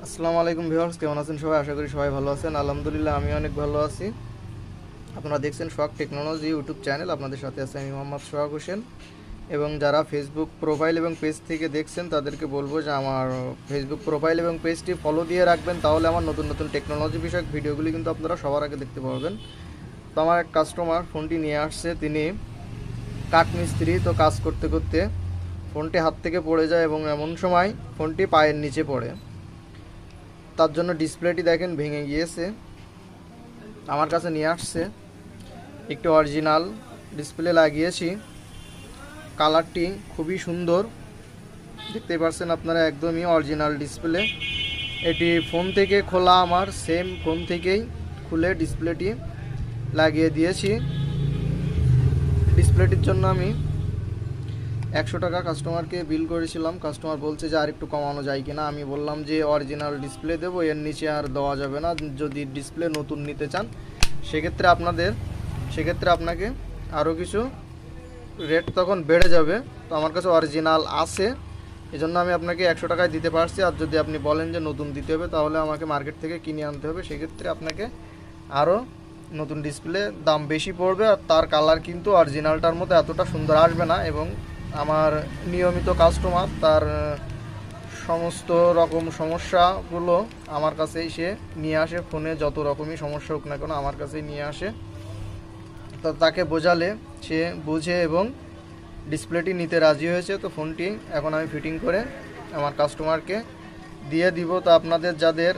আসসালামু আলাইকুম ভিউয়ার্স, কেমন আছেন সবাই? আশা করি সবাই ভালো আছেন। আলহামদুলিল্লাহ আমি অনেক ভালো আছি। আপনারা দেখছেন সোহাগ টেকনোলজি ইউটিউব চ্যানেল। আপনাদের সাথে আছে আমি মোহাম্মদ সোহাগ হোসেন। এবং যারা ফেসবুক প্রোফাইল এবং পেজ থেকে দেখছেন তাদেরকে বলবো যে আমার ফেসবুক প্রোফাইল এবং পেজটি ফলো দিয়ে রাখবেন, তাহলে আমার নতুন নতুন টেকনোলজি বিষয়ক ভিডিওগুলি কিন্তু আপনারা সবার আগে দেখতে পাবেন। তো আমার এক কাস্টমার ফোনটি নিয়ে আসছে, তিনি কাঠমিস্ত্রি, তো কাজ করতে করতে ফোনটি হাত থেকে পড়ে যায় এবং এমন সময় ফোনটি পায়ের নিচে পড়ে। তার জন্য ডিসপ্লেটি দেখেন ভেঙে গিয়েছে। আমার কাছে নিয়ে আসছে, একটি অরিজিনাল ডিসপ্লে লাগিয়েছি। কালারটি খুবই সুন্দর, দেখতে পাচ্ছেন আপনারা, একদমই অরিজিনাল ডিসপ্লে। এটি ফোন থেকে খোলা, আমার সেম ফোন থেকেই খুলে ডিসপ্লেটি লাগিয়ে দিয়েছি। ডিসপ্লেটির জন্য আমি 100 টাকা কাস্টমারকে বিল করেছিলাম। কাস্টমার বলছে যে আর একটু কমানো যায় কিনা। আমি বললাম যে অরিজিনাল ডিসপ্লে দেবো, এর নিচে আর দেওয়া যাবে না। যদি ডিসপ্লে নতুন নিতে চান সেক্ষেত্রে আপনাকে আরও কিছু রেট তখন বেড়ে যাবে। তো আমার কাছে অরিজিনাল আছে, এজন্য আমি আপনাকে 100 টাকায় দিতে পারছি। আর যদি আপনি বলেন যে নতুন দিতে হবে, তাহলে আমাকে মার্কেট থেকে কিনে আনতে হবে। সেক্ষেত্রে আপনাকে আরও নতুন ডিসপ্লে দাম বেশি পড়বে। আর তার কালার কিন্তু অরিজিনালটার মতো এতটা সুন্দর আসবে না। এবং আমার নিয়মিত কাস্টমার, তার সমস্ত রকম সমস্যাগুলো আমার কাছেই সে নিয়ে আসে। ফোনে যত রকমই সমস্যা হোক না কেন আমার কাছেই নিয়ে আসে। তো তাকে বোঝালে সে বুঝে এবং ডিসপ্লেটি নিতে রাজি হয়েছে। তো ফোনটি এখন আমি ফিটিং করে আমার কাস্টমারকে দিয়ে দিব। তো আপনাদের যাদের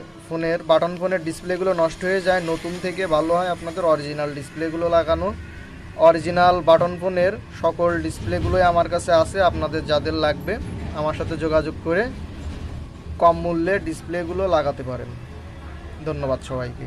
বাটন ফোনের ডিসপ্লেগুলো নষ্ট হয়ে যায়, নতুন থেকে ভালো হয় আপনাদের অরিজিনাল ডিসপ্লেগুলো লাগানো। অরিজিনাল বাটন ফোনের সকল ডিসপ্লেগুলোই আমার কাছে আছে। আপনাদের যাদের লাগবে আমার সাথে যোগাযোগ করে কম মূল্যে ডিসপ্লেগুলো লাগাতে পারেন। ধন্যবাদ সবাইকে।